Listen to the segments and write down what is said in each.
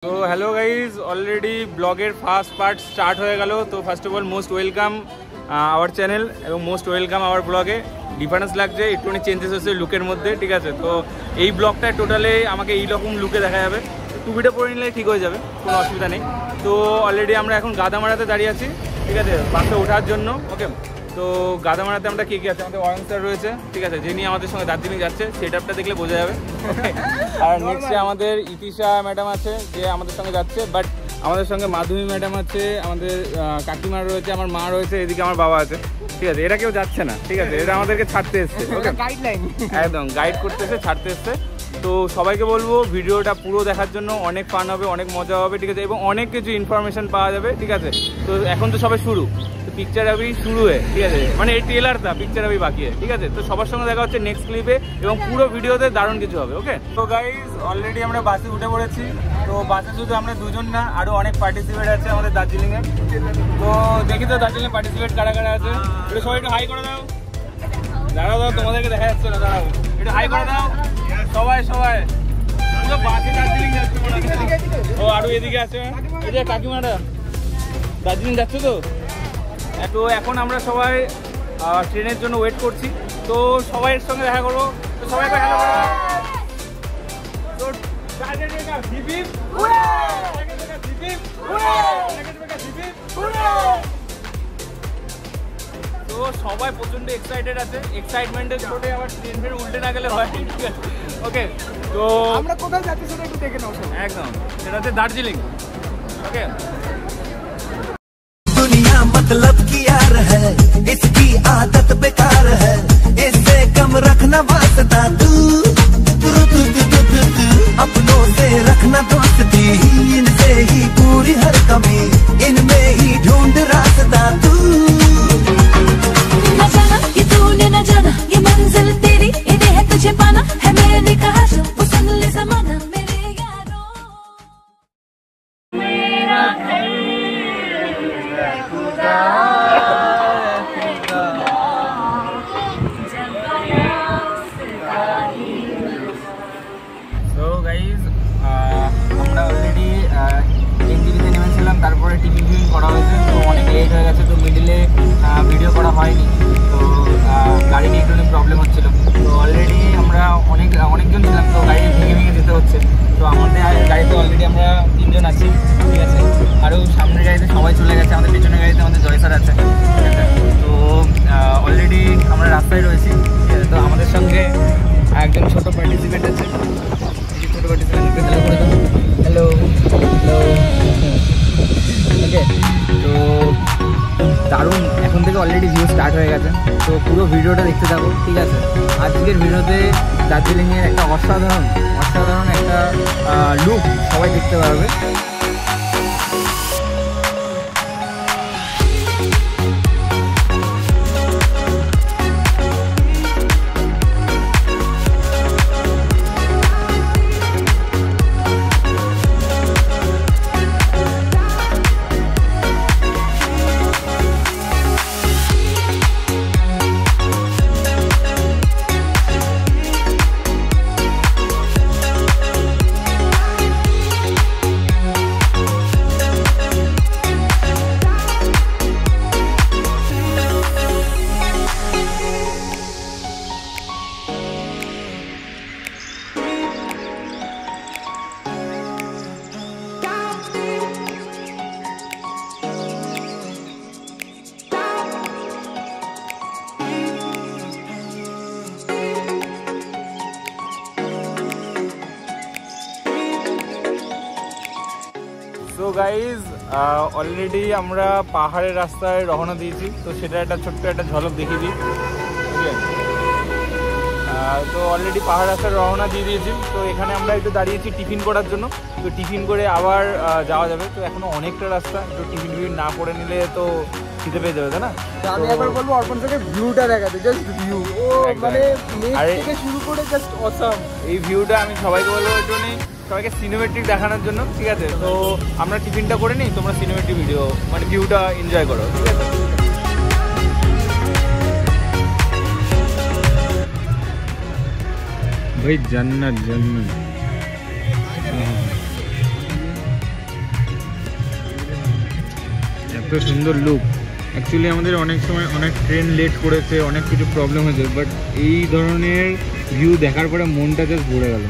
তো hello guys, already ব্লগের first part start হয়ে গেল। তো first of all most welcome our channel এবং মোস্ট ওয়েলকাম আওয়ার ব্লগে। ডিফারেন্স লাগছে, একটুখানি চেঞ্জেস হচ্ছে লুকের মধ্যে, ঠিক আছে। তো এই ব্লগটা টোটালে আমাকে এইরকম লুকে দেখা যাবে, টুপিটা পরে নিলে ঠিক হয়ে যাবে, কোনো অসুবিধা নেই। তো অলরেডি আমরা এখন গাদামারাতে দাঁড়িয়ে আছি, ঠিক আছে, বাসে ওঠার জন্য। ওকে, তো গাদামারাতে আমরা কে আছে, আমাদের অয়ন স্যার রয়েছে, ঠিক আছে, যিনি আমাদের সঙ্গে দার্জিলিং যাচ্ছে, সেট আপটা দেখলে বোঝা যাবে। আর নেক্সটে আমাদের ইতিশা ম্যাডাম আছে, যে আমাদের সঙ্গে যাচ্ছে, বাট আমাদের সঙ্গে মাধুরী ম্যাডাম আছে, আমাদের কাকিমা রয়েছে, আমার মা রয়েছে, এদিকে আমার বাবা আছে, ঠিক আছে। এরা কেউ যাচ্ছে না, ঠিক আছে, এরা আমাদেরকে ছাড়তে এসছে, ওকে, গাইডলাইন একদম গাইড করতে এসে ছাড়তে এসছে। তো সবাইকে বলবো ভিডিওটা পুরো দেখার জন্য, অনেক ফান হবে, অনেক মজা হবে, ঠিক আছে, এবং অনেক কিছু ইনফরমেশন পাওয়া যাবে, ঠিক আছে। তো এখন তো সবাই শুরু, তো পিকচার আবি শুরু হয়ে, ঠিক আছে, মানে এই ট্রেলার দা পিকচার আবি বাকি, ঠিক আছে। তো সবার সঙ্গে দেখা হচ্ছে নেক্সট ক্লিপে, এবং পুরো ভিডিওতে দারুণ কিছু হবে, ওকে। তো গাইজ অলরেডি আমরা বাসে উঠে পড়েছি। তো বাসে শুধু আমরা দুজন না, আরও অনেক পার্টিসিপেট আছে আমাদের দার্জিলিংয়ে। তো দেখি তো দার্জিলিংয়ে পার্টিসিপেট কারা কারা আছে, একটু সবাই একটু হাই করে দাও। দাঁড়াও দাও, তোমাদেরকে দেখা যাচ্ছে না, দাঁড়াও একটু হাই করে দাও সবাই সবাই। পুরো বাসে দার্জিলিং যাচ্ছে। ও আরও এদিকে আছে, এই যে কাকিমারা দার্জিলিং যাচ্ছে। তো এখন আমরা সবাই ট্রেনের জন্য ওয়েট করছি। তো সবাইয়ের সঙ্গে দেখা করবো, তো সবাইকে হ্যালো করো। তো তো সবাই প্রচন্ড এক্সাইটেড আছে, এক্সাইটমেন্টের ছোটে আবার ট্রেন ফের উল্টে না গেলে হয়, ঠিক আছে, ওকে। তো আমরা কোথায় যাচ্ছি সেটা একটু দেখে নাও একদম, সেটা হচ্ছে দার্জিলিং, ওকে। दुनिया मतलब की यार है, इसकी आदत बेकार है, इससे कम रखना वास्ता तू अपनों से रखना दोस्ती, इनसे ही पूरी हर कमी, इनमें ही ढूंढ रास्ता तू। न जाना कि तूने न जाना, ये मंजिल तेरी, इन्हें है तुझे पाना, है मैंने कहा तो वो सुन ले ज़माना मेरे यारों। मेरा घर সো গাইজ আমরা অলরেডি এনজিপিতে নেমেছিলাম, তারপরে টিফিন করা হয়েছে। তো অনেক লেট হয়ে গেছে, তো মিডিলে ভিডিও করা হয়নি। তো গাড়ি নিয়ে একটু প্রবলেম হচ্ছিল। তো অলরেডি আমরা অনেকজন ছিলাম, তো গাড়ি ভেঙে যেতে হচ্ছে। তো আমাদের গাড়িতে অলরেডি আমরা 3 জন আছি, ঠিক আছে। আরও সামনের গাড়িতে সবাই চলে গেছে, আমাদের পেছনের গাড়িতে আমাদের জয় স্যার আছে, ঠিক আছে। তো অলরেডি আমরা রাস্তায় রয়েছি, ঠিক আছে। তো আমাদের সঙ্গে একজন ছোট পার্টিসিপেন্ট আছে, ছোট পার্টিসিপেন্টকে হ্যালো করে দাও, হ্যালো হ্যালো, ওকে। তো দারুণ, এখন থেকে অলরেডি ভিউ স্টার্ট হয়ে গেছে। তো পুরো ভিডিওটা দেখতে থাকো, ঠিক আছে। আজকের ভিডিওতে দার্জিলিংয়ের একটা অসাধারণ একটা লুক সবাই দেখতে পারবে। তো গাইজ অলরেডি আমরা পাহাড়ের রাস্তায় রওনা দিয়েছি। তো সেটা একটা ছোট্ট একটা ঝলক দেখিয়ে দিই, ঠিক আছে। তো অলরেডি পাহাড় রাস্তায় রওনা দিয়ে দিয়েছি। তো এখানে আমরা একটু দাঁড়িয়েছি টিফিন করার জন্য। তো টিফিন করে আবার যাওয়া যাবে। তো এখনও অনেকটা রাস্তা, একটু টিফিন না করে নিলে তো খিদে পেয়ে যাবে, তাই না? আমি একবার বলবো অর্পণ থেকে ভিউটা দেখাতে, জাস্ট ভিউ, ও মানে মেঘ থেকে শুরু করে জাস্ট অসাম। এই ভিউটা আমি সবাইকে বলবো একটু সবাইকে সিনেমেটিক দেখানোর জন্য, ঠিক আছে। তো আমরা টিফিনটা করে নিই, তোমরা সিনেমেটিক ভিডিও মানে ভিউটা এনজয় করো, ঠিক আছে। भाई जन्नत जन्नत। এত সুন্দর লুক। অ্যাকচুয়ালি আমাদের অনেক সময় অনেক ট্রেন লেট করেছে, অনেক কিছু প্রবলেম হয়েছে, বাট এই ধরনের ভিউ দেখার পরে মনটা জাস্ট ভরে গেল।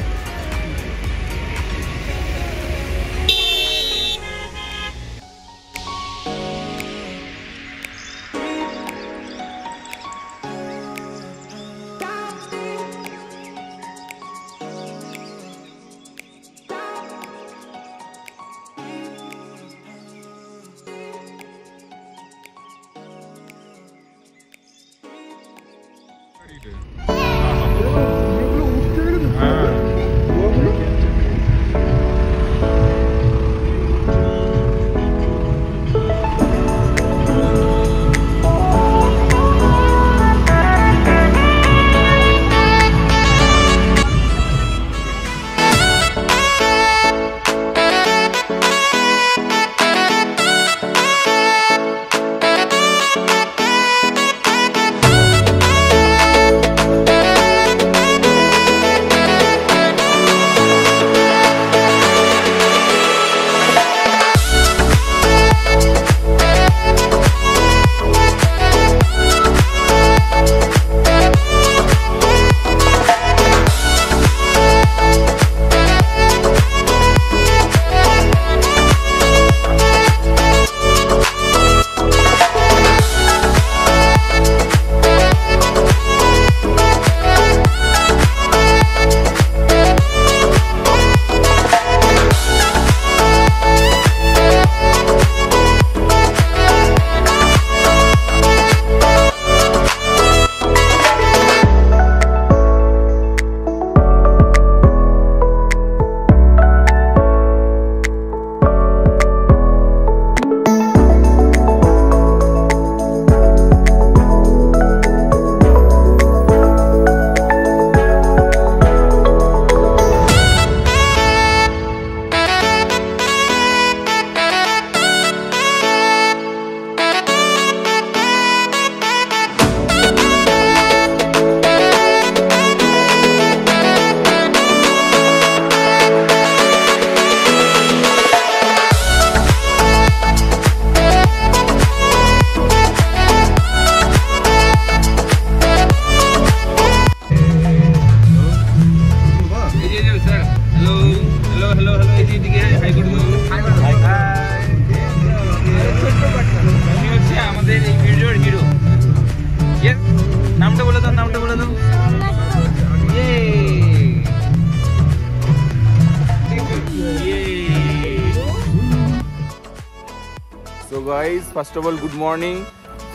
Guys first of all good morning.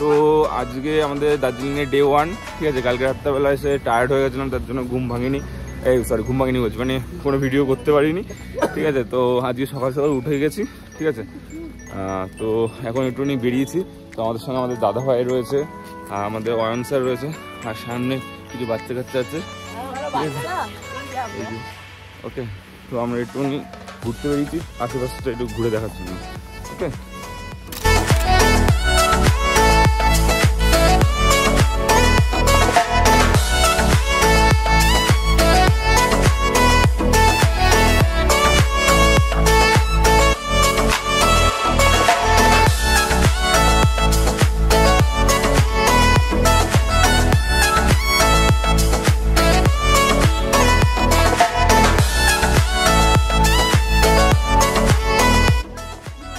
তো আজকে আমাদের দার্জিলিংয়ের ডে 1, ঠিক আছে। কালকে রাত্রেবেলা এসে টায়ার্ড হয়ে গেছিলাম, তার জন্য ঘুম ভাঙিনি, ঘুম ভাঙিনি বলছি, মানে কোনো ভিডিও করতে পারিনি, ঠিক আছে। তো আজকে সকাল সকাল উঠে গেছি, ঠিক আছে। তো এখন একটুখানি বেরিয়েছি। তো আমাদের সঙ্গে আমাদের দাদা ভাই রয়েছে, আমাদের অয়ন স্যার রয়েছে, আর সামনে কিছু বাচ্চা কাচ্চা আছে, ঠিক আছে। ওকে, তো আমরা একটুখানি ঘুরতে বেরিয়েছি, আশেপাশটা একটু ঘুরে দেখার জন্য, ওকে।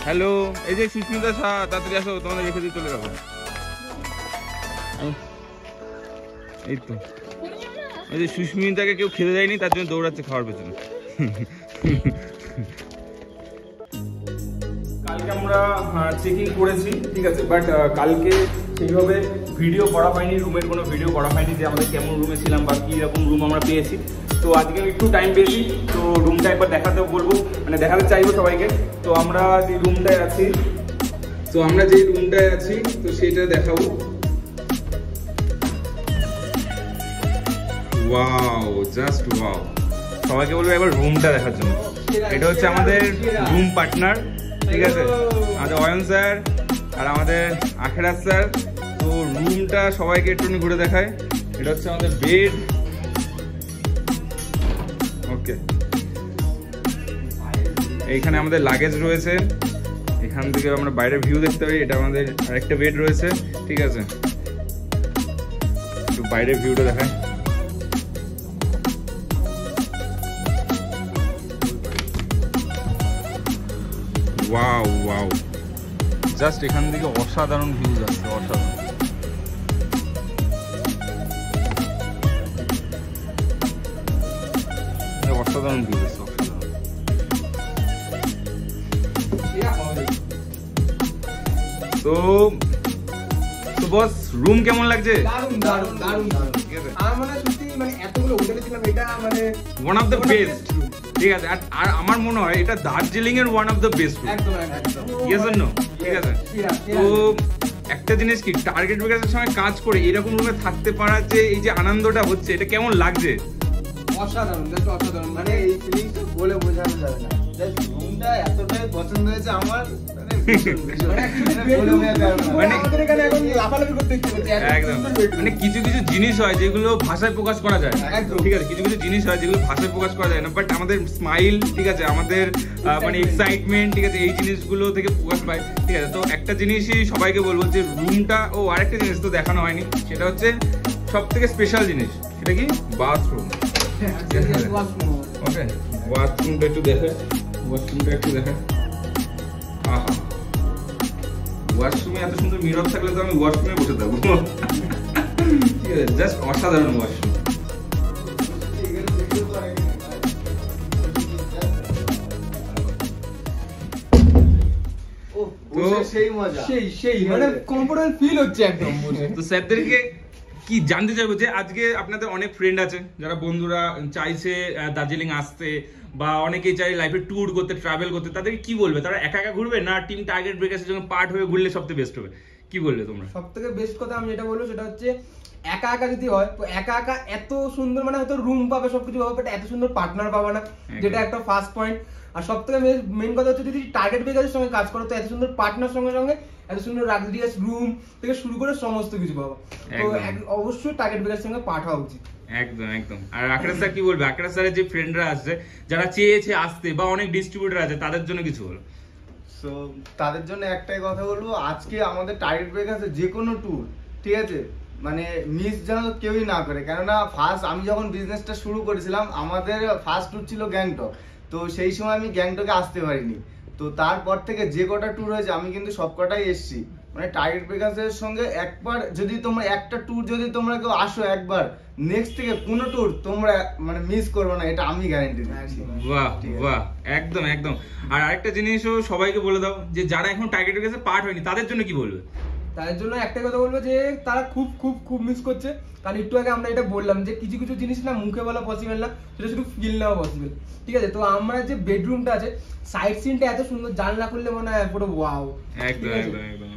হ্যালো, এই যে সুস্মিতা শাহ, তাড়াতাড়ি আসো, তোমাদের রেখে দিয়ে চলে যাবো। এই তো এই যে সুস্মিতাকে কেউ খেতে দেয়নি, তার জন্য দৌড়াচ্ছে খাওয়ার পেছনে। কালকে আমরা চেকিং করেছি, ঠিক আছে, বাট কালকে সেইভাবে ভিডিও করা হয়নি, রুমের কোনো ভিডিও করা হয়নি যে আমরা কেমন রুমে ছিলাম বা কী রকম রুম আমরা পেয়েছি। তো আজকে একটু টাইম পেয়েছি, তো রুমটা একবার দেখাতে বলবো, মানে দেখাতে চাইবো সবাইকে। তো আমরা যে রুমটায় আছি, তো সেটা দেখাবো। ওয়াও, জাস্ট ওয়াও, সবাইকে বলবো একবার রুমটা দেখার জন্য। এটা হচ্ছে আমাদের রুম পার্টনার, ঠিক আছে, আমাদের অয়ন স্যার আর আমাদের আখেরাজ স্যার। তো রুমটা সবাইকে একটুখানি ঘুরে দেখায়। এটা হচ্ছে আমাদের বেড, ওকে। এইখানে আমাদের লাগেজ রয়েছে, এখান থেকে আমরা বাইরের ভিউ দেখতে পাই। এটা আমাদের আরেকটা বেড রয়েছে, ঠিক আছে। একটু বাইরের ভিউটা দেখায়। ওয়াও ওয়াও, জাস্ট এখান থেকে অসাধারণ ভিউ যাচ্ছে, অসাধারণ। অসাধারণ ভিউ যাচ্ছে, অসাধারণ। তো বস, রুম কেমন লাগছে? দারুণ দারুণ দারুণ দারুণ। ঠিক আছে, আমার মনে হয় সত্যি মানে এতগুলো হোটেলে ছিলাম, এটা মানে ওয়ান অফ দ্য বেস্ট। ঠিক আছে, আর আমার মনে হয় এটা দার্জিলিং এর ওয়ান অফ দ্য বেস্ট। একদম একদম। Yes or no? ঠিক আছে। তো একটা জিনিস কি, টার্গেট বেকারের সঙ্গে কাজ করে এরকম রুমে থাকতে পারা, যে এই যে আনন্দটা হচ্ছে, এটা কেমন লাগছে? অসাধারণ, জাস্ট অসাধারণ। মানে এই ফিলিংসটা বলে বোঝানো যাবে না। জাস্ট রুমটা এতটাই পছন্দ হয়েছে আমার, মানে ভীষণ ভীষণ। মানে আমাদের এখানে এখন লাফালাফি করতে ইচ্ছে করছে। একদম, মানে কিছু কিছু জিনিস হয় যেগুলো ভাষায় প্রকাশ করা যায় না। একদম। ঠিক আছে, কিছু কিছু জিনিস হয় যেগুলো ভাষায় প্রকাশ করা যায় না, বাট আমাদের স্মাইল, ঠিক আছে, আমাদের মানে এক্সাইটমেন্ট, ঠিক আছে, এই জিনিসগুলো থেকে প্রকাশ পায়। ঠিক আছে, তো একটা জিনিসই সবাইকে বলবো যে রুমটা, ও আরেকটা জিনিস তো দেখানো হয়নি, সেটা হচ্ছে সব থেকে স্পেশাল জিনিস। সেটা কি? বাথরুম। ওকে, ওয়াশরুমটা একটু দেখে, ওয়াশরুমটা একটু দেখে। আহা, ওয়াশরুমে এত সুন্দর মিরর থাকলে তো আমি ওয়াশরুমে বসে থাকবো। ঠিক আছে, জাস্ট অসাধারণ ওয়াশরুম। সেই মজা, সেই মানে কমফোর্টেবল ফিল হচ্ছে একদম বসে। তো স্যারদেরকে কি জানতে চাইবো যে আজকে আপনাদের অনেক ফ্রেন্ড আছে যারা বন্ধুরা চাইছে দার্জিলিং আসতে, বা অনেকেই চাই লাইফে ট্যুর করতে, ট্রাভেল করতে, তাদেরকে কি বলবে? তারা একা একা ঘুরবে না টিম টার্গেট ব্রেকার্সের জন্য পার্ট হয়ে ঘুরলে সবথেকে বেস্ট হবে? কি বলবে তোমরা? সবথেকে বেস্ট কথা আমি যেটা বলবো সেটা হচ্ছে, একা একা যদি হয় তো একা একা এত সুন্দর, মানে হয়তো রুম পাবে, সবকিছু পাবে, বাট এত সুন্দর পার্টনার পাবে না, যেটা একটা ফার্স্ট পয়েন্ট। আর সবথেকে মেইন কথা হচ্ছে, যদি টার্গেট বেকারের সঙ্গে কাজ করো তো এত সুন্দর পার্টনার সঙ্গে সঙ্গে এত সুন্দর লাক্সারিয়াস রুম থেকে শুরু করে সমস্ত কিছু পাবো। তো অবশ্যই টার্গেট বেকারের সঙ্গে পার্ট হওয়া উচিত। একদম একদম। আর আকরাজ স্যার কি বলবে? আকরাজ স্যারের যে ফ্রেন্ডরা আছে, যারা চেয়েছে আসতে, বা অনেক ডিস্ট্রিবিউটর আছে, তাদের জন্য কিছু বলো। সো তাদের জন্য একটাই কথা বলবো, আজকে আমাদের টার্গেট ব্রেকার্সে যে কোনো ট্যুর, ঠিক আছে, মানে মিস যেন কেউই না করে। কেননা ফার্স্ট আমি যখন বিজনেসটা শুরু করেছিলাম, আমাদের ফার্স্ট ট্যুর ছিল গ্যাংটক। তো সেই সময় আমি গ্যাংটকে আসতে পারিনি। তো তারপর থেকে যে কটা ট্যুর হয়েছে আমি কিন্তু সব কটাই এসেছি। মানে টার্গেট ব্রেকার্সের সঙ্গে একবার যদি তোমরা একটা ট্যুর যদি তোমরা কেউ আসো একবার, নেক্সট থেকে কোনো ট্যুর তোমরা মানে মিস করবে না, এটা আমি গ্যারান্টি দিচ্ছি। বাহ বাহ, একদম একদম। আর আরেকটা জিনিসও সবাইকে বলে দাও, যে যারা এখন টার্গেট ব্রেকার্সে পার্ট হয়নি তাদের জন্য কি বলবে? তাদের জন্য একটাই কথা বলবো যে তারা খুব খুব খুব মিস করছে। কারণ একটু আগে আমরা এটা বললাম যে কিছু কিছু জিনিস না মুখে বলা পসিবল না, সেটা শুধু ফিল নেওয়া পসিবল। ঠিক আছে, তো আমরা যে বেডরুমটা আছে, সাইড সিনটা এত সুন্দর, জানলা খুললে মনে হয় পুরো ওয়াও। একদম একদম একদম,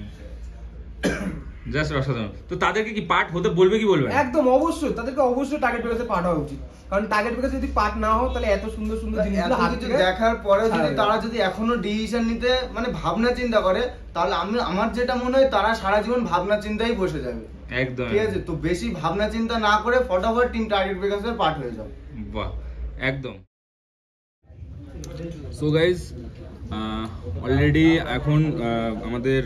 জাস্ট অসাধারণ। তো তাদেরকে কি পার্ট হতে বলবে কি বলবে? একদম অবশ্যই, তাদেরকে অবশ্যই টার্গেট বেকার্সে পার্ট হওয়া উচিত। কারণ টার্গেট বেকার্সে যদি পার্ট না হও, তাহলে এত সুন্দর সুন্দর জিনিসগুলো হাত থেকে দেখার পরে যদি তারা যদি এখনো ডিসিশন নিতে মানে ভাবনা চিন্তা করে, তাহলে আমার যেটা মনে হয় তারা সারা জীবন ভাবনা চিন্তাই বসে যাবে। একদম, ঠিক আছে, তো বেশি ভাবনা চিন্তা না করে ফটাফট টিম টার্গেট ব্রেকার্সের পার্ট হয়ে যাও। বাহ, একদম। সো গাইজ, অলরেডি এখন আমাদের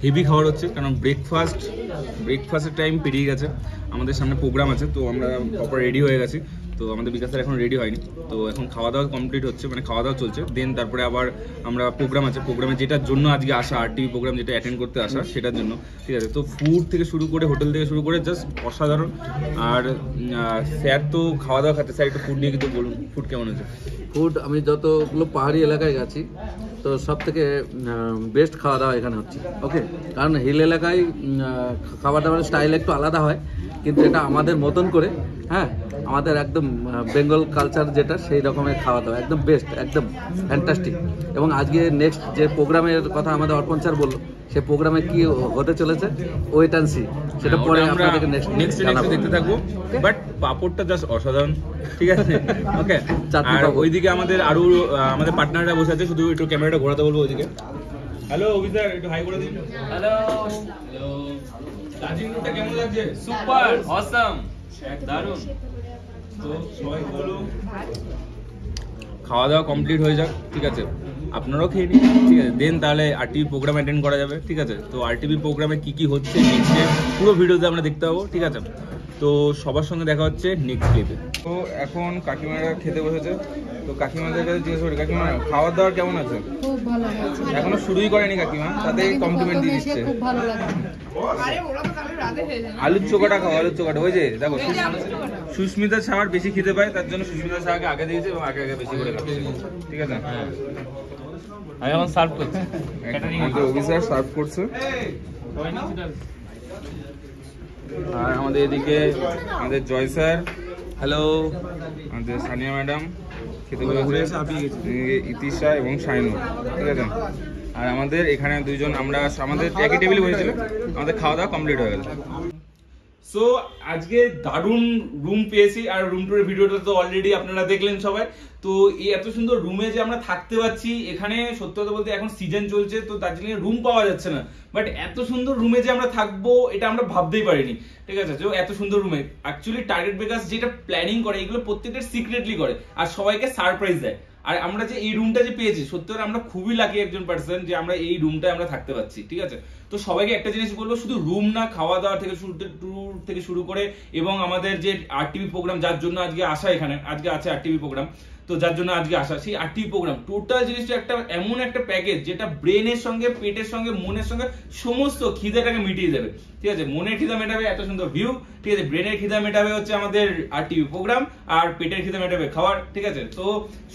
হেভি খাবার হচ্ছে, কারণ ব্রেকফাস্টের টাইম পেরিয়ে গেছে। আমাদের সামনে প্রোগ্রাম আছে, তো আমরা প্রপার রেডি হয়ে গেছি। তো আমাদের বিকাশ স্যার এখন রেডি হয়নি, তো এখন খাওয়া দাওয়া কমপ্লিট হচ্ছে, মানে খাওয়া দাওয়া চলছে। দেন তারপরে আবার আমরা প্রোগ্রাম আছে, প্রোগ্রামে যেটার জন্য আজকে আসা, RTV প্রোগ্রাম যেটা অ্যাটেন্ড করতে আসা, সেটার জন্য। ঠিক আছে, তো ফুড থেকে শুরু করে, হোটেল থেকে শুরু করে জাস্ট অসাধারণ। আর স্যার তো খাওয়া দাওয়া খাচ্ছে, স্যার একটু ফুড নিয়ে কিন্তু বলুন, ফুড কেমন হচ্ছে? ফুড আমি যতগুলো পাহাড়ি এলাকায় গেছি, তো সব থেকে বেস্ট খাওয়া দাওয়া এখানে হচ্ছে। ওকে, কারণ হিল এলাকায় খাবার দাবারের স্টাইল একটু আলাদা হয়, কিন্তু এটা আমাদের মতন করে, হ্যাঁ, আমাদের একদম বেঙ্গল কালচার যেটা, সেই রকমের খাওয়া দাওয়া একদম বেস্ট, একদম ফ্যান্টাস্টিক। এবং আজকে নেক্সট যে প্রোগ্রামের কথা আমাদের অর্পণ স্যার বললো, সেই প্রোগ্রামে কি হতে চলেছে, ওয়েট অ্যান্ড সি, সেটা পরে আপনাদেরকে নেক্সট দেখতে থাকবো। বাট পাপড়টা জাস্ট অসাধারণ। ঠিক আছে, ওকে। আর ওইদিকে আমাদের আরো আমাদের পার্টনাররা বসে আছে, শুধু একটু ক্যামেরাটা ঘোরাতে বলবো ওইদিকে। হ্যালো অভিদার, একটু হাই করে দিন। হ্যালো হ্যালো, দার্জিলিংটা কেমন লাগছে? সুপার অসাম, দারুণ। তো সবাই বলো, খাওয়া দাওয়া কমপ্লিট হয়ে যাক। ঠিক আছে, আপনারাও খেয়ে নিন, ঠিক আছে। দেন তাহলে আরটিভি প্রোগ্রাম অ্যাটেন্ড করা যাবে, ঠিক আছে। তো আরটিভি প্রোগ্রামে কি হচ্ছে নেক্সট পুরো ভিডিওতে আমরা দেখতে পাবো, ঠিক আছে। তো সবার সঙ্গে দেখা হচ্ছে নেক্সট ক্লিপে। তো এখন কাকিমারা খেতে বসেছে, তো কাকিমাদের কাছে জিজ্ঞেস করি, কাকিমা খাওয়ার দাওয়ার কেমন আছে? খুব ভালো লাগছে, এখনো শুরুই করেনি কাকিমা, তাতে কমপ্লিমেন্ট দিয়ে দিচ্ছে। খুব ভালো লাগছে। আলুর চোখাটা খাও, আলুর চোখাটা। ওই যে দেখো সুস্মিতা সাহার বেশি খেতে পায়, তার জন্য সুস্মিতা সাহাকে আগে দিয়েছে এবং আগে বেশি করে খাচ্ছে, ঠিক আছে। আমি এখন সার্ভ করছি, আমাদের অফিসার সার্ভ করছে। আর আমাদের এদিকে আমাদের জয় স্যার, হ্যালো, আমাদের সানিয়া ম্যাডাম খেতে বসেছে, ইতিশা এবং শাইনুর, ঠিক আছে। আর আমাদের এখানে দুইজন, আমরা আমাদের একই টেবিলে বসেছিল, আমাদের খাওয়া দাওয়া কমপ্লিট হয়ে গেল। সো আজকে দারুণ রুম পেয়েছি, আর রুম টুরের ভিডিওটা তো অলরেডি আপনারা দেখলেন সবাই। তো এই এত সুন্দর রুমে যে আমরা থাকতে পারছি, এখানে সত্যি কথা বলতে এখন সিজন চলছে, তো দার্জিলিং এ রুম পাওয়া যাচ্ছে না, বাট এত সুন্দর রুমে যে আমরা থাকবো এটা আমরা ভাবতেই পারিনি, ঠিক আছে। যে এত সুন্দর রুমে অ্যাকচুয়ালি টার্গেট বেকার্স যেটা প্ল্যানিং করে এগুলো প্রত্যেকটা সিক্রেটলি করে আর সবাইকে সারপ্রাইজ দেয়। আর আমরা যে এই রুমটা যে পেয়েছি, সত্যি আমরা খুবই লাকি একজন পার্সন যে আমরা এই রুমটায় আমরা থাকতে পারছি, ঠিক আছে। তো সবাইকে একটা জিনিস বলবো, শুধু রুম না, খাওয়া দাওয়া থেকে ট্যুর থেকে শুরু করে এবং আমাদের যে আরটিভি প্রোগ্রাম যার জন্য আজকে আসা, এখানে আজকে আছে আরটিভি প্রোগ্রাম, তো যার জন্য আজকে আসা, সেই আরটিভি প্রোগ্রাম টোটাল জিনিসটা একটা এমন একটা প্যাকেজ যেটা ব্রেনের সঙ্গে, পেটের সঙ্গে, মনের সঙ্গে সমস্ত খিদেটাকে মিটিয়ে দেবে, ঠিক আছে। মনের খিদা মেটাবে এত সুন্দর ভিউ, ঠিক আছে। ব্রেনের খিদা মেটাবে হচ্ছে আমাদের আরটিভি প্রোগ্রাম, আর পেটের খিদা মেটাবে খাবার, ঠিক আছে। তো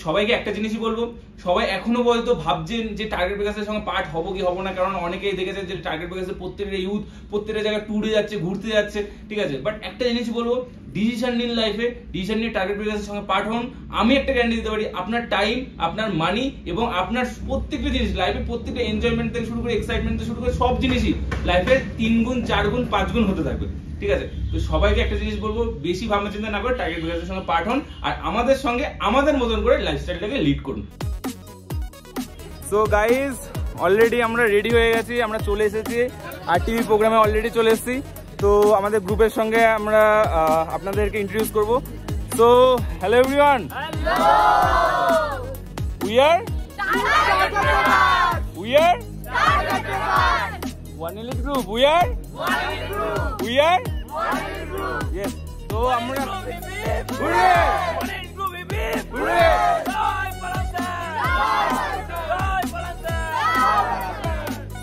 সবাইকে একটা জিনিসই বলবো, সবাই এখনো বলতো ভাবছেন যে টার্গেট বেকার্সের সঙ্গে পার্ট হবো কি হবো না, কারণ অনেকেই দেখেছে যে টার্গেট বেকার্সের প্রত্যেকটা ইউথ প্রত্যেকটা জায়গায় ট্যুরে যাচ্ছে, ঘুরতে যাচ্ছে, ঠিক আছে। বাট একটা জিনিস বলবো, ডিসিশন নিন লাইফে, ডিসিশন নিয়ে টার্গেট বেকার্সের সঙ্গে পার্ট হন। আমি একটা গ্যারান্টি দিতে পারি, আপনার টাইম, আপনার মানি এবং আপনার প্রত্যেকটা জিনিস লাইফে, প্রত্যেকটা এনজয়মেন্ট থেকে শুরু করে এক্সাইটমেন্ট থেকে শুরু করে সব জিনিসই লাইফে 3 গুণ 4 গুণ 5 গুণ হতে থাকবে, ঠিক আছে। তো সবাইকে একটা জিনিস বলবো, বেশি ভাবনা চিন্তা না করে টার্গেট বেকার্সের সঙ্গে পার্ট হন আর আমাদের সঙ্গে আমাদের মতন করে লাইফস্টাইলটাকে লিড করুন। সো গাইজ অলরেডি আমরা রেডি হয়ে গেছি, আমরা চলে এসেছি আরটিভি প্রোগ্রামে, অলরেডি চলে এসেছি। তো আমাদের গ্রুপের সঙ্গে আমরা আপনাদেরকে ইন্ট্রোডিউস করব। So hello everyone, we are one elite group, we are yes. তো আমরা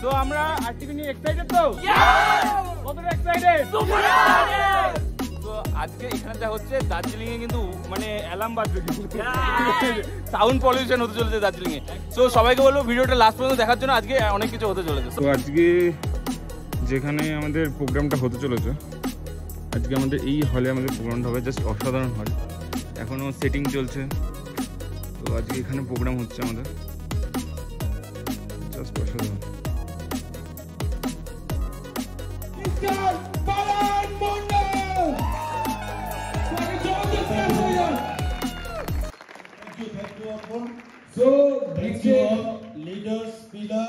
তো আমরা আরটিভি নিয়ে এক্সাইটেড, তো কতটা এক্সাইটেড? তো আজকে এখানে যা হচ্ছে, দার্জিলিং এ কিন্তু মানে অ্যালার্ম বাজবে, সাউন্ড পলিউশন হতে চলেছে দার্জিলিং এ। তো সবাইকে বলবো ভিডিওটা লাস্ট পর্যন্ত দেখার জন্য, আজকে অনেক কিছু হতে চলেছে। তো আজকে যেখানে আমাদের প্রোগ্রামটা হতে চলেছে, আজকে আমাদের এই হলে আমাদের প্রোগ্রামটা হবে, জাস্ট অসাধারণ হল, এখনো সেটিং চলছে। তো আজকে এখানে প্রোগ্রাম হচ্ছে আমাদের, জাস্ট অসাধারণ। So, thank you all leaders, speaker.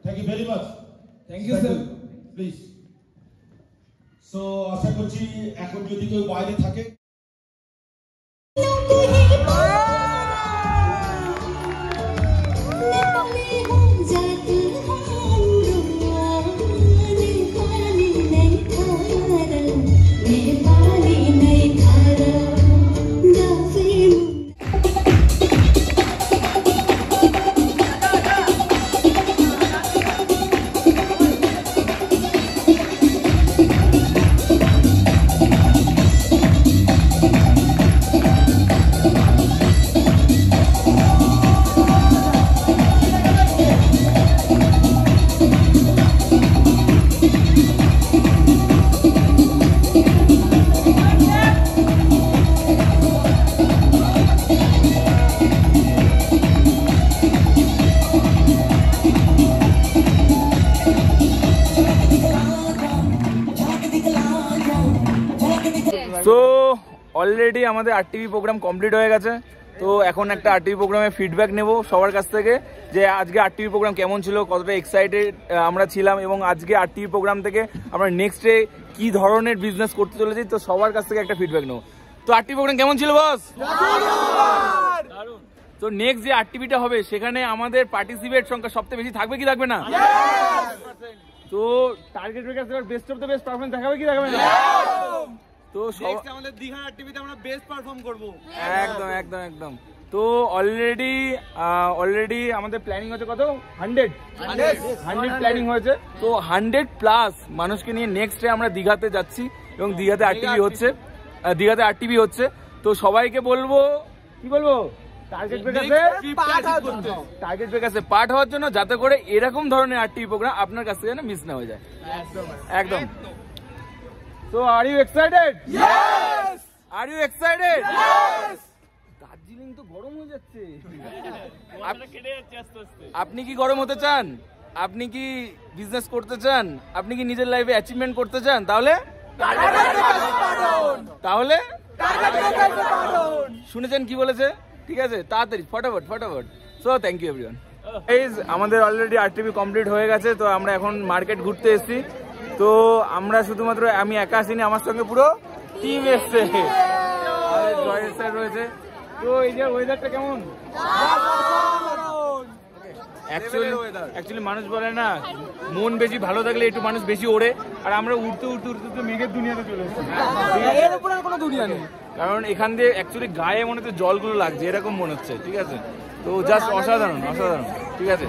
Thank you very much. Thank you, sir. Please. So, আশা করছি এখন যদি কেউ বাইরে থাকে, তো অলরেডি আমাদের আরটিভি প্রোগ্রাম কমপ্লিট হয়ে গেছে। তো এখন একটা আরটিভি প্রোগ্রামে ফিডব্যাক নেব সবার কাছ থেকে, যে আজকে আরটিভি প্রোগ্রাম কেমন ছিল, কতটা এক্সাইটেড আমরা ছিলাম এবং আজকে আরটিভি প্রোগ্রাম থেকে আমরা নেক্সট ডে কি ধরনের বিজনেস করতে চলেছি, তো সবার কাছ থেকে একটা ফিডব্যাক নেব। তো আরটিভি প্রোগ্রাম কেমন ছিল বস? তো নেক্সট যে আরটিভিটা হবে সেখানে আমাদের পার্টিসিপেট সংখ্যা সবচেয়ে বেশি থাকবে কি থাকবে না? তো target breaker best of the best performance দেখাবে কি দেখাবে না? তো আমাদের দীঘা আরটিভিতে আমরা বেস্ট পারফর্ম করব। একদম একদম একদম। তো অলরেডি আমাদের প্ল্যানিং হচ্ছে কত? 100 প্ল্যানিং হয়েছে। তো 100+ মানুষকে নিয়ে নেক্সট ডে আমরা দীঘাতে যাচ্ছি এবং দীঘাতে আরটিভি হচ্ছে। তো সবাইকে বলবো, কি বলবো, টার্গেট ব্রেকার্সে পার্ট হওয়ার জন্য, যাতে করে এরকম ধরনের আরটিভি প্রোগ্রাম আপনার কাছ থেকে মিস না হয়ে যায়। একদম। So are you excited? Yes! Are you excited? Yes! Darjeeling তো গরম হয়ে যাচ্ছে। আপনি কি গরম হতে চান? আপনি কি বিজনেস করতে চান? আপনি কি নিজের লাইফে অ্যাচিভমেন্ট করতে চান? তাহলে শুনেছেন কি বলেছে? ঠিক আছে, তাড়াতাড়ি ফটাফট। So thank you everyone. আমাদের অলরেডি আরটিভি কমপ্লিট হয়ে গেছে। তো আমরা এখন মার্কেট ঘুরতে এসেছি। তো আমরা শুধুমাত্র আমি একা আসিনি, আমার সঙ্গে পুরো টিম এসছে। জয়ের স্যার রয়েছে। তো এই যে ওয়েদারটা কেমন? অ্যাকচুয়ালি মানুষ বলে না, মন বেশি ভালো থাকলে একটু মানুষ বেশি ওড়ে। আর আমরা উঠতে মেঘের দুনিয়াতে চলে এসেছি। এর উপরে কোনো দুনিয়া নেই, কারণ এখান দিয়ে অ্যাকচুয়ালি গায়ে মনে হচ্ছে জলগুলো লাগছে, এরকম মনে হচ্ছে। ঠিক আছে, তো জাস্ট অসাধারণ। ঠিক আছে,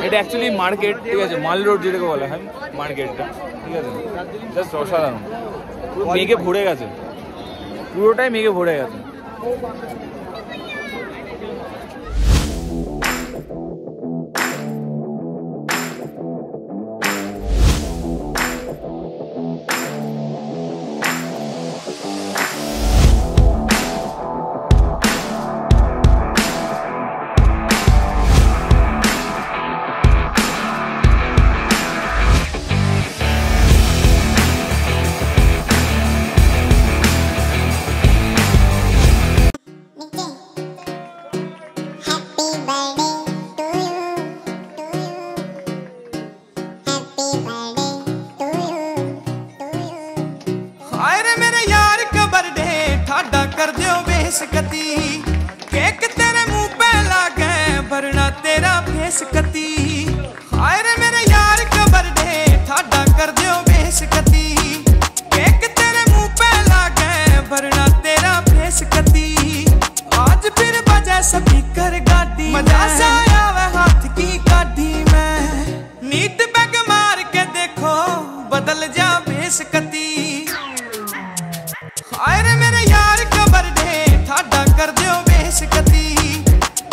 এটা অ্যাকচুয়ালি মার্কেট। ঠিক আছে, মাল রোড যেটাকে বলা হয় মার্কেটটা। ঠিক আছে, জাস্ট অসাধারণ। পুরো মেঘে ভরে গেছে, পুরোটাই মেঘে ভরে গেছে। केक तेरे मुंह पे लागे भरना तेरा फेस कती। हाय रे मेरे यार का बर्थडे ठाडा कर दियो बेस कती। केक तेरे मुंह पे लागे भरना तेरा फेस कती। आज फिर बजा स्पीकर गाड़ी, मजा सा आवे हाथ की गाड़ी में। नीट बैग मार के देखो बदल जा बेस कती। हाय रे मेरे यार का बर्थडे ठाडा कर दियो बेस कती।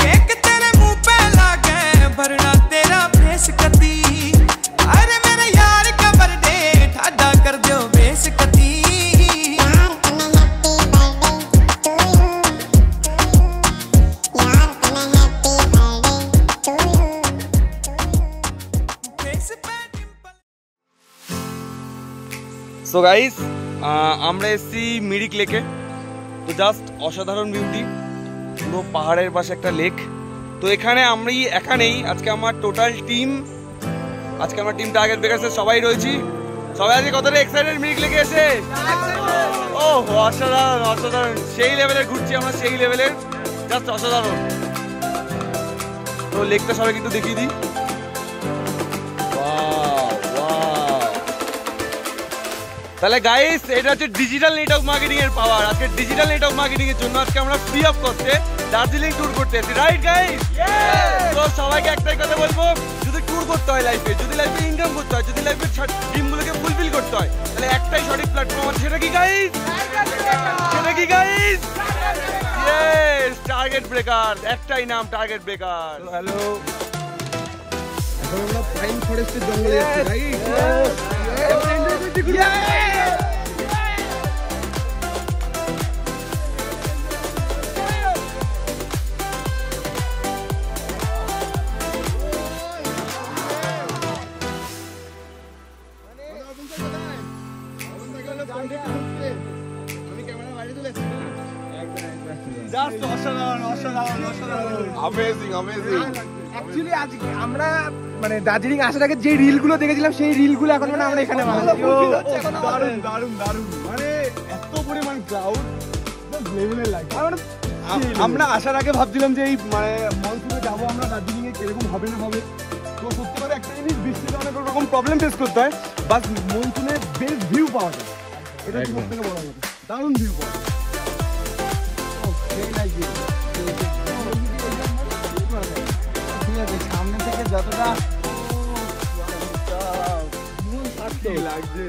केक तेरे मुंह पे लागे भरना तेरा फेस कती। हाय रे मेरे यार का बर्थडे ठाडा कर दियो बेस कती। সো গাইস, আমরা এসেছি মিরিক লেকে। তো জাস্ট অসাধারণ বিউটি, পুরো পাহাড়ের পাশে একটা লেক। তো এখানে আমি একা নেই, আজকে আমার টোটাল টিম, টার্গেট ব্রেকার্সের সবাই রয়েছি। সবাই আজকে কতটা এক্সাইটেড মিরিক লেকে এসে? ও অসাধারণ, সেই লেভেলের ঘুরছি আমরা, সেই লেভেলের, জাস্ট অসাধারণ। তো লেকটা সবাই কিন্তু দেখিয়ে দিই। তাহলে গাইস, এটা হচ্ছে ডিজিটাল নেটওয়ার্ক মার্কেটিং এর পাওয়ার। আজকে ডিজিটাল নেটওয়ার্ক মার্কেটিং এর জন্য আজকে আমরা ফ্রি অফ কস্টে দার্জিলিং ট্যুর করতে এসেছি, রাইট গাইস? তো সবাইকে একটাই কথা বলবো, যদি ট্যুর করতে হয় লাইফে, যদি লাইফে ইনকাম করতে হয়, যদি লাইফের ড্রিমগুলোকে ফুলফিল করতে হয়, তাহলে একটাই সঠিক প্ল্যাটফর্ম আছে। সেটা কি গাইস? Yes, target breaker. একটাই নাম, টার্গেট ব্রেকার। হ্যালো, এখন আমরা পাইন ফরেস্টের জঙ্গলে যাচ্ছি, রাইট? অ্যাকচুয়ালি আজ আমরা মানে দার্জিলিং আসার আগে যে রিলগুলো দেখেছিলাম সেই রিলগুলো এখন মানে আমরা এখানে বানাচ্ছি। দারুণ মানে এত পরিমাণ ক্রাউড লেভেলের লাগে। আমরা আসার আগে ভাবছিলাম যে এই মানে মনসুনে যাবো আমরা দার্জিলিং এ কিরকম হবে না হবে। তো সত্যি করে একটা জিনিস, বৃষ্টিতে অনেক রকম প্রবলেম ফেস করতে হয়, বাস মনসুনে বেস্ট ভিউ পাওয়া যায়, এটা সব থেকে বড় কথা, দারুণ ভিউ পাওয়া যায়। ঠিক আছে, সামনে থেকে যতটা লাগছে।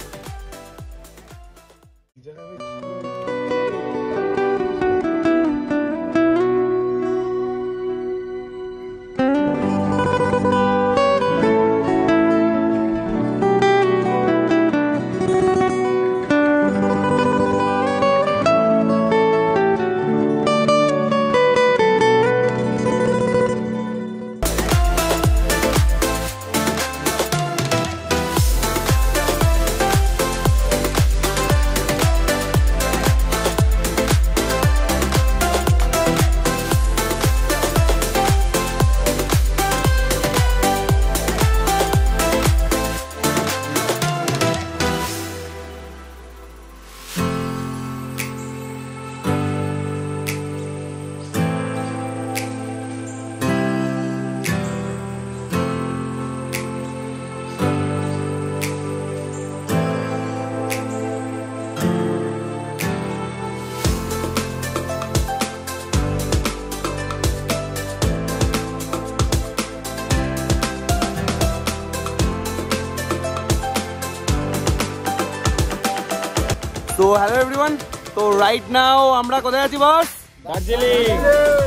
তো হ্যালো এভরিওয়ান, তো রাইট নাও আমরা কোথায় আছি বস? দার্জিলিং।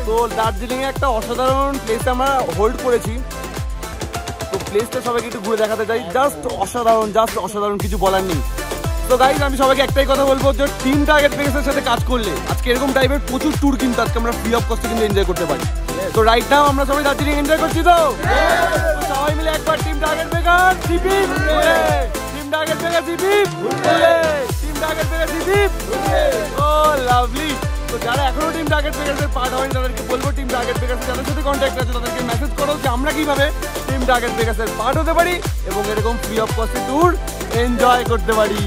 তো দার্জিলিং এ একটা অসাধারণ প্লেস আমরা হোল্ড করেছি, তো প্লেসটা সবাইকে একটু ঘুরে দেখাতে চাই। জাস্ট অসাধারণ, কিছু বলার নেই। তো গাইজ আমি সবাইকে একটাই কথা বলবো যে টিম টার্গেট প্যাকেজের সাথে কাজ করলে আজকে এরকম টাইপের প্রচুর ট্যুর কিন্তু আজকে আমরা ফ্রি অফ কস্টে কিন্তু এনজয় করতে পারি। তো রাইট নাও আমরা সবাই দার্জিলিং এনজয় করছি। তো সবাই মিলে একবার টিম টার্গেট প্যাকেজ জিপিপ, টিম টার্গেট প্যাকেজ জিপিপ, টিম টার্গেট প্যাকেজ জিপিপ। Oh lovely. তো যারা এখনো টিম টার্গেট প্যাকেজের পার্ট হয়নি তাদেরকে বলবো টিম টার্গেট প্যাকেজের যাদের সাথে কন্ট্যাক্ট আছে তাদেরকে মেসেজ করো যে আমরা কিভাবে টিম টার্গেট প্যাকেজের পার্ট হতে পারি এবং এরকম ফ্রি অফ কস্টে ট্যুর এনজয় করতে পারি।